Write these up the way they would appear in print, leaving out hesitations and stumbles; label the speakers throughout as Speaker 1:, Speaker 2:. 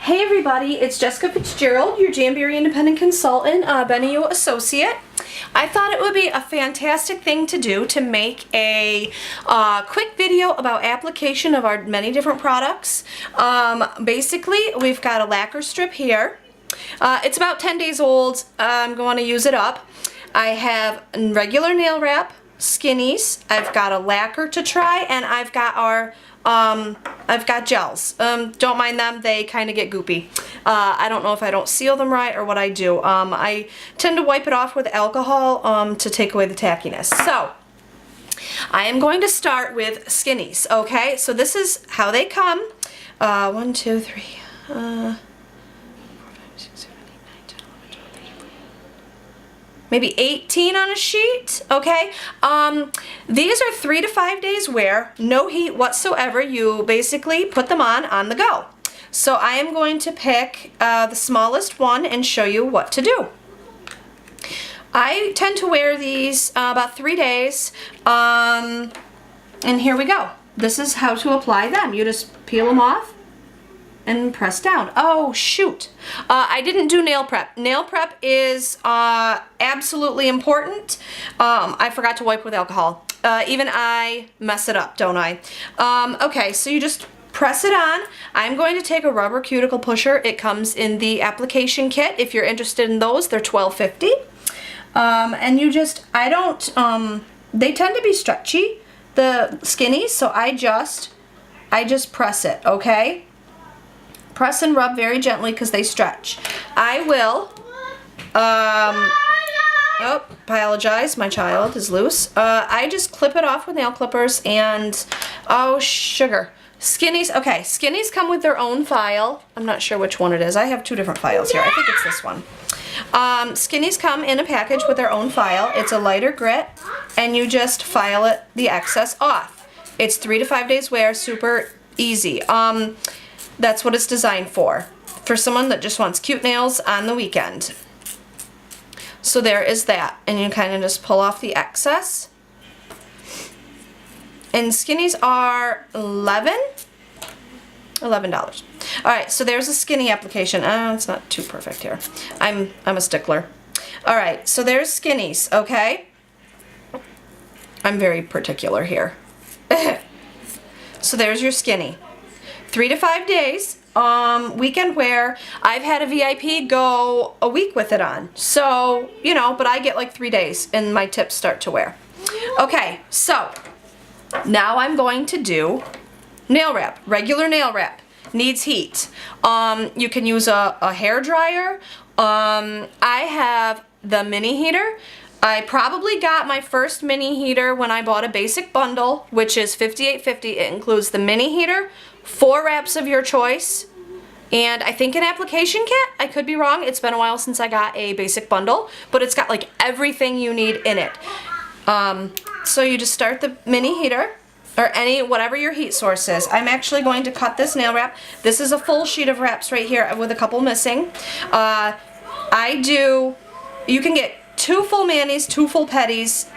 Speaker 1: Hey everybody, it's Jessica Fitzgerald, your Jamberry Independent Consultant, Benio Associate. I thought it would be a fantastic thing to do to make a quick video about application of our many different products. Basically, we've got a lacquer strip here. It's about 10 days old. I'm going to use it up. I have regular nail wrap, Skinnies. I've got a lacquer to try, and I've got our I've got gels. Don't mind them, they kind of get goopy. I don't know if I don't seal them right or what I do. I tend to wipe it off with alcohol to take away the tackiness. So, I am going to start with Skinnies, okay? So this is how they come. 1, 2, 3, 4, 5, 6, 7, 8, 9, 10, 11, 12, 13, maybe 18 on a sheet, okay? These are 3 to 5 days wear, no heat whatsoever. You basically put them on the go. So I am going to pick the smallest one and show you what to do. I tend to wear these about 3 days, and here we go. This is how to apply them. You just peel them off and press down. Oh shoot, I didn't do nail prep. Nail prep is absolutely important. I forgot to wipe with alcohol. Even I mess it up, don't I? Okay, so you just press it on. I'm going to take a rubber cuticle pusher. It comes in the application kit. If you're interested in those, they're $12.50. And you just, they tend to be stretchy, the Skinnies, so I just press it, okay? Press and rub very gently because they stretch. I will, oh, apologize, my child is loose. I just clip it off with nail clippers and, oh, sugar. Skinnies, okay, Skinnies come with their own file. I'm not sure which one it is. I have 2 different files here. I think it's this one. Skinnies come in a package with their own file. It's a lighter grit, and you just file it, the excess off. It's 3 to 5 days wear, super easy. That's what it's designed for someone that just wants cute nails on the weekend. So there is that, and you kind of just pull off the excess. And Skinnies are $11. Alright, so there's a Skinny application. It's not too perfect here. I'm a stickler. Alright, so there's Skinnies, okay? I'm very particular here. So there's your Skinny. 3 to 5 days, weekend wear. I've had a VIP go a week with it on. So, you know, but I get like 3 days and my tips start to wear. Okay, so now I'm going to do nail wrap. Regular nail wrap. Needs heat. You can use a hair dryer. I have the mini heater. I probably got my first mini heater when I bought a basic bundle, which is $58.50. It includes the mini heater, 4 wraps of your choice, and I think an application kit. I could be wrong. It's been a while since I got a basic bundle, but it's got like everything you need in it. So you just start the mini heater, or whatever your heat source is. I'm actually going to cut this nail wrap. This is a full sheet of wraps right here with a couple missing. You can get 2 full manis, 2 full petties,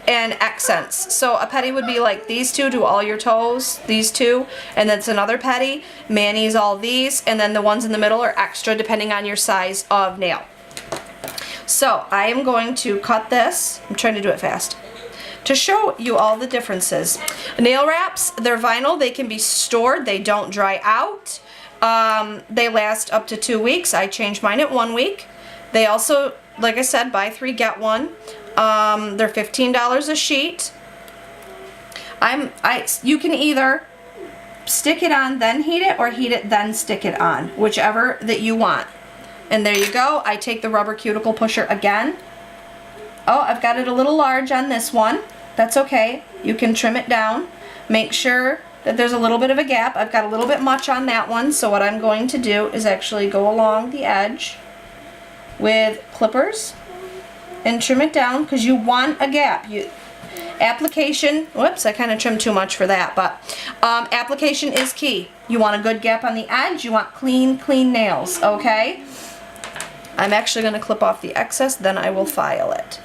Speaker 1: and accents. So a petty would be like these 2, do all your toes, these 2, and that's another petty. Manis, all these, and then the ones in the middle are extra depending on your size of nail. So I am going to cut this. I'm trying to do it fast to show you all the differences. Nail wraps, they're vinyl. They can be stored. They don't dry out. They last up to 2 weeks. I changed mine at 1 week. They also, like I said, buy 3, get 1. They're $15 a sheet. You can either stick it on, then heat it, or heat it, then stick it on, whichever that you want. And there you go. I take the rubber cuticle pusher again. Oh, I've got it a little large on this one. That's okay. You can trim it down. Make sure that there's a little bit of a gap. I've got a little bit much on that one, so what I'm going to do is actually go along the edge with clippers and trim it down, because you want a gap. Application, whoops, I kind of trimmed too much for that, but application is key. You want a good gap on the edge. You want clean nails, okay? I'm actually going to clip off the excess, then I will file it.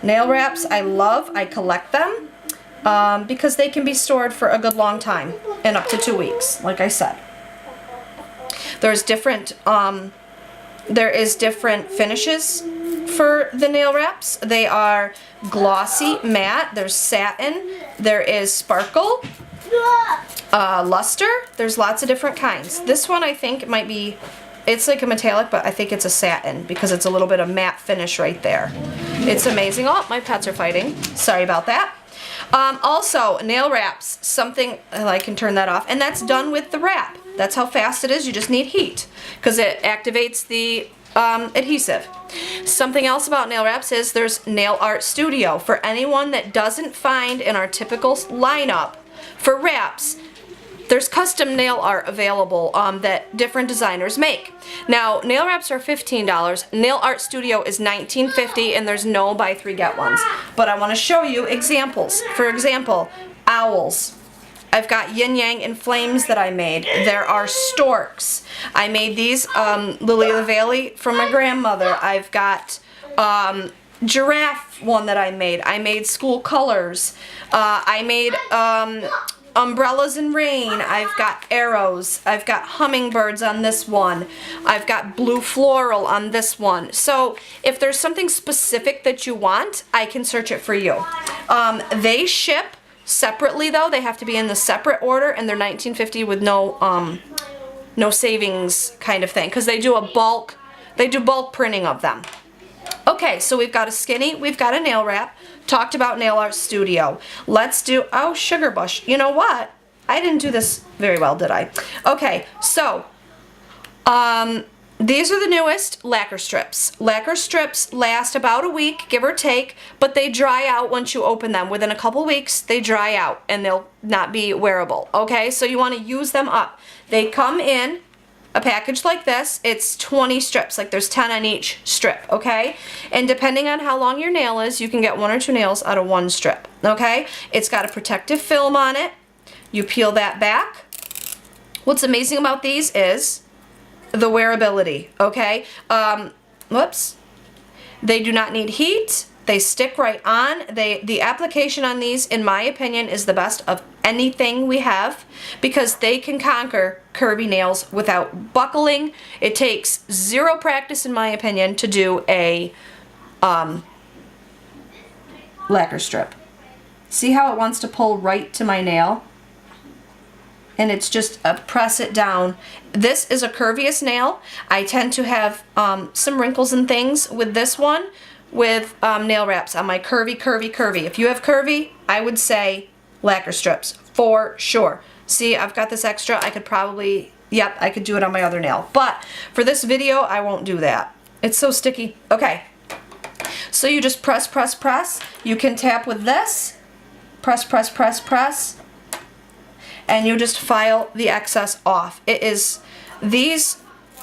Speaker 1: Nail wraps I love. I collect them because they can be stored for a good long time and up to 2 weeks, like I said. There's different, there is different finishes for the nail wraps. They are glossy, matte, there's satin, there is sparkle, luster. There's lots of different kinds. This one I think it might be, it's like a metallic, but I think it's a satin because it's a little bit of matte finish right there. It's amazing. Oh, my pets are fighting. Sorry about that. Also, nail wraps, something, I can turn that off, and that's done with the wrap. That's how fast it is. You just need heat because it activates the adhesive. Something else about nail wraps is there's Nail Art Studio. For anyone that doesn't find in our typical lineup for wraps, there's custom nail art available that different designers make. Now, nail wraps are $15. Nail Art Studio is $19.50, and there's no buy three get ones. But I want to show you examples. For example, owls. I've got yin yang and flames that I made. There are storks. I made these Lily of the Valley from my grandmother. I've got giraffe one that I made. I made school colors. I made umbrellas and rain. I've got arrows. I've got hummingbirds on this one. I've got blue floral on this one. So if there's something specific that you want, I can search it for you. They ship separately though. They have to be in the separate order, and they're $19.50 with no savings kind of thing, because they do bulk printing of them. Okay, so we've got a skinny, we've got a nail wrap, talked about Nail Art Studio. Let's do, oh, Sugar Bush. You know what? I didn't do this very well, did I? Okay, so, these are the newest Lacquer Strips. Lacquer Strips last about a week, give or take, but they dry out once you open them. Within a couple weeks, they dry out and they'll not be wearable, okay? So you want to use them up. They come in a package like this. It's 20 strips, like there's 10 on each strip, okay? And depending on how long your nail is, you can get 1 or 2 nails out of 1 strip, okay? It's got a protective film on it. You peel that back. What's amazing about these is the wearability, okay? Whoops. They do not need heat. They stick right on. The application on these, in my opinion, is the best of anything we have, because they can conquer curvy nails without buckling. It takes 0 practice, in my opinion, to do a lacquer strip. See how it wants to pull right to my nail? And it's just press it down. This is a curviest nail. I tend to have some wrinkles and things with this one, with nail wraps on my curvy. If you have curvy, I would say Lacquer Strips for sure. See, I've got this extra. I could probably, yep, I could do it on my other nail. But for this video, I won't do that. It's so sticky. Okay. So you just press. You can tap with this. Press. And you just file the excess off. It is, these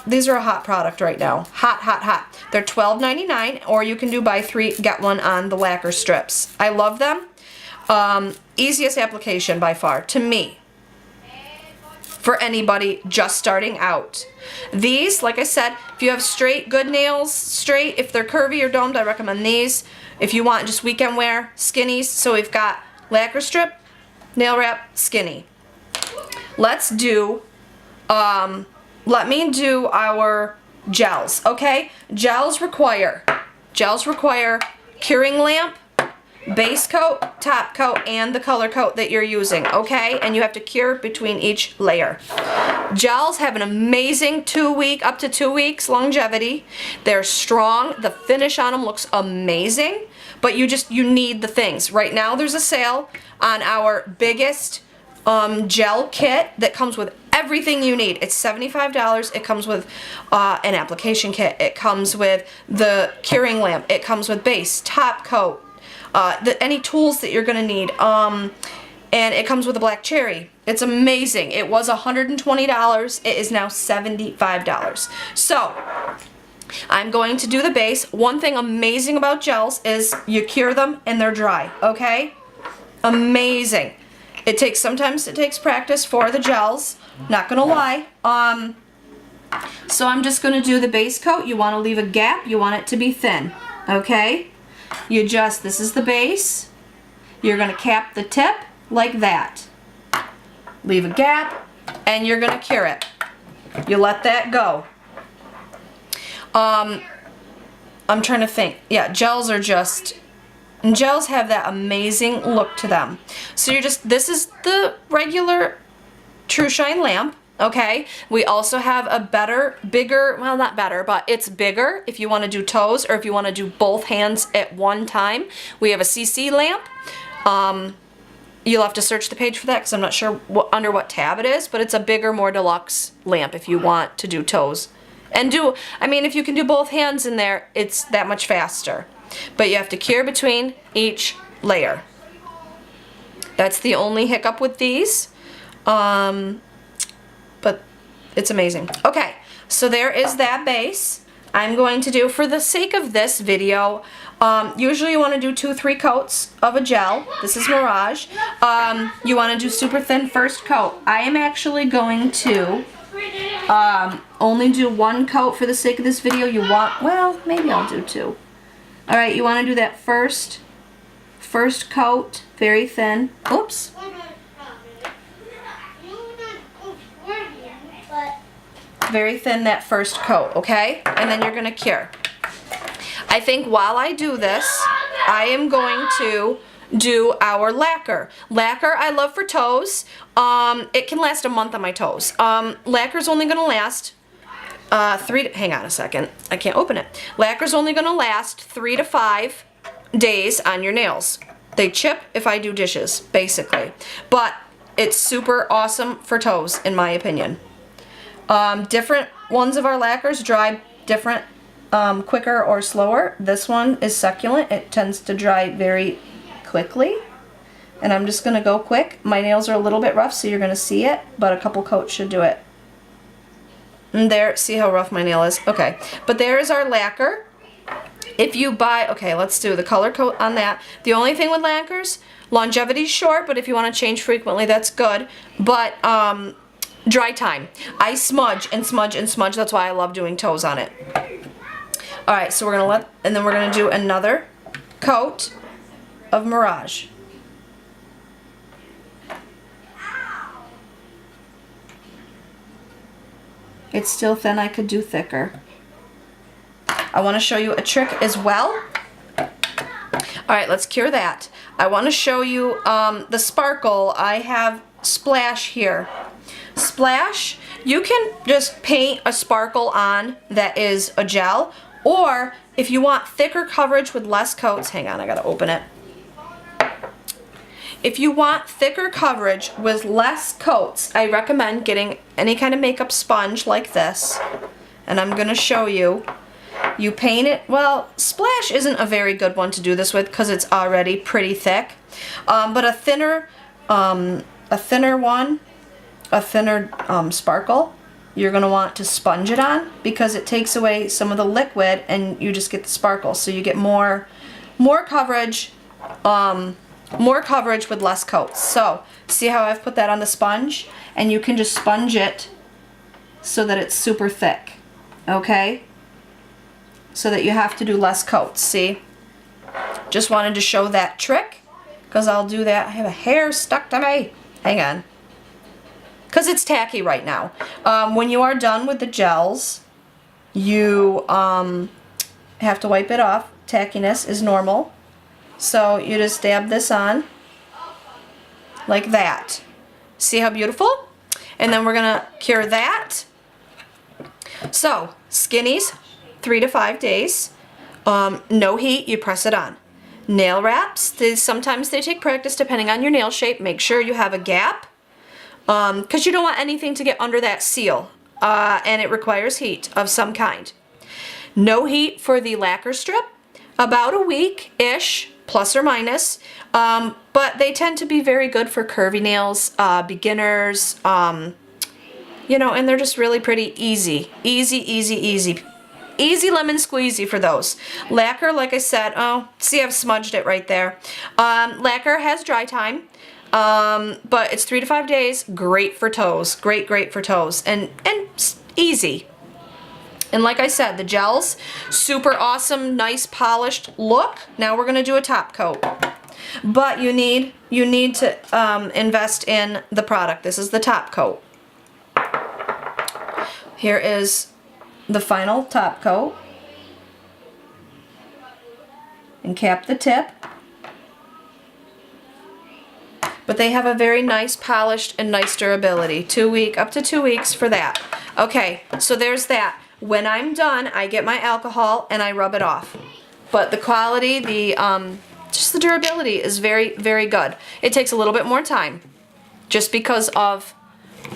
Speaker 1: are a hot product right now. Hot. They're $12.99, or you can do buy 3, get 1 on the Lacquer Strips. I love them. Easiest application by far, to me, for anybody just starting out. These, like I said, if you have straight, good nails, straight, if they're curvy or domed, I recommend these. If you want just weekend wear, Skinnies. So we've got Lacquer Strip, nail wrap, skinny. Let's do, let me do our gels, okay? Gels require curing lamp, base coat, top coat, and the color coat that you're using, okay? And you have to cure between each layer. Gels have an amazing 2 week, up to 2 weeks longevity. They're strong. The finish on them looks amazing, but you need the things. Right now there's a sale on our biggest gel kit that comes with everything you need. It's $75. It comes with an application kit. It comes with the curing lamp. It comes with base, top coat, any tools that you're going to need. And it comes with a black cherry. It's amazing. It was $120. It is now $75. So I'm going to do the base. One thing amazing about gels is you cure them and they're dry, okay? Amazing. Sometimes it takes practice for the gels, not gonna lie. So I'm just gonna do the base coat. You wanna leave a gap, you want it to be thin, okay? This is the base. You're gonna cap the tip like that. Leave a gap, and you're gonna cure it. You let that go. I'm trying to think. Yeah, gels are just, and gels have that amazing look to them. So you're just, this is the regular Trushine lamp, okay? We also have a better, bigger, well not better, but it's bigger if you want to do toes or if you want to do both hands at one time. We have a CC lamp. You'll have to search the page for that because I'm not sure under what tab it is, but it's a bigger, more deluxe lamp if you want to do toes. And I mean, if you can do both hands in there, it's that much faster. But you have to cure between each layer. That's the only hiccup with these. But it's amazing. Okay, so there is that base. I'm going to do, for the sake of this video, usually you want to do 2-3 coats of a gel. This is Mirage. You want to do super thin first coat. I am actually going to only do 1 coat for the sake of this video. You want, well, maybe I'll do 2. Alright, you want to do that first coat, very thin. Oops. Very thin, that first coat, okay? And then you're going to cure. I think while I do this, I am going to do our lacquer. Lacquer I love for toes. It can last a month on my toes. Lacquer's only going to last hang on a second, I can't open it. Lacquer's only going to last 3 to 5 days on your nails. They chip if I do dishes, basically. But it's super awesome for toes, in my opinion. Different ones of our lacquers dry different, quicker or slower. This one is succulent. It tends to dry very quickly. And I'm just going to go quick. My nails are a little bit rough, so you're going to see it, but a couple coats should do it. And there, see how rough my nail is? Okay, but there is our lacquer. If you buy, okay, let's do the color coat on that. The only thing with lacquers, longevity's short, but if you want to change frequently, that's good. But dry time. I smudge and smudge and smudge. That's why I love doing toes on it. All right, so we're gonna and then we're gonna do another coat of Mirage. It's still thin. I could do thicker. I want to show you a trick as well. All right, let's cure that. I want to show you the sparkle. I have Splash here. Splash, you can just paint a sparkle on that is a gel, or if you want thicker coverage with less coats, hang on, I gotta open it. If you want thicker coverage with less coats, I recommend getting any kind of makeup sponge like this. And I'm going to show you. You paint it. Well, Splash isn't a very good one to do this with because it's already pretty thick. But a thinner sparkle, you're going to want to sponge it on because it takes away some of the liquid and you just get the sparkle. So you get more coverage. More coverage with less coats. So, see how I've put that on the sponge? And you can just sponge it so that it's super thick. Okay? So that you have to do less coats. See? Just wanted to show that trick. Because I'll do that. I have a hair stuck to me. Hang on. Because it's tacky right now. When you are done with the gels, you have to wipe it off. Tackiness is normal. So you just dab this on like that. See how beautiful? And then we're gonna cure that. So Skinnies, 3 to 5 days. No heat, you press it on. Nail wraps, sometimes they take practice depending on your nail shape. Make sure you have a gap because you don't want anything to get under that seal and it requires heat of some kind. No heat for the lacquer strip. About a week-ish, plus or minus, but they tend to be very good for curvy nails, beginners, you know, and they're just really pretty easy. Easy lemon squeezy for those. Lacquer, like I said, oh, see I've smudged it right there. Lacquer has dry time, but it's 3 to 5 days, great for toes, great for toes, and easy. And like I said, the gels, super awesome, nice polished look. Now we're going to do a top coat. But you need to invest in the product. This is the top coat. Here is the final top coat. And cap the tip. But they have a very nice polished and nice durability. Up to 2 weeks for that. Okay, so there's that. When I'm done, I get my alcohol and I rub it off. But the quality, just the durability is very, very good. It takes a little bit more time just because of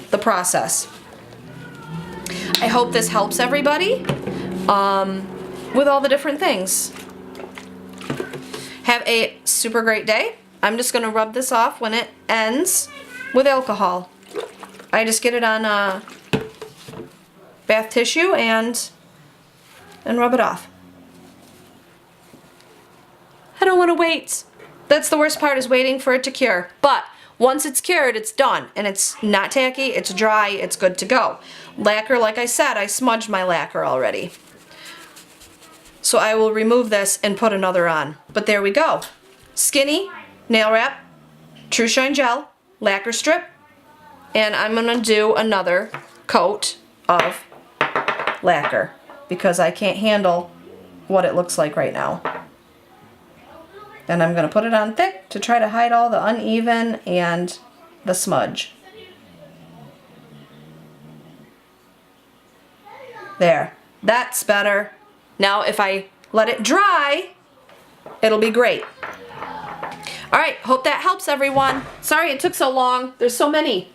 Speaker 1: the process. I hope this helps everybody with all the different things. Have a super great day. I'm just going to rub this off when it ends with alcohol. I just get it on bath tissue and rub it off. I don't want to wait. That's the worst part, is waiting for it to cure. But once it's cured, it's done. And it's not tacky, it's dry, it's good to go. Lacquer, like I said, I smudged my lacquer already. So I will remove this and put another on. But there we go. Skinny, nail wrap, Trushine Gel, Lacquer Strip, and I'm going to do another coat of lacquer because I can't handle what it looks like right now. And I'm going to put it on thick to try to hide all the uneven and the smudge. There. That's better. Now if I let it dry, it'll be great. Alright, hope that helps everyone. Sorry it took so long. There's so many.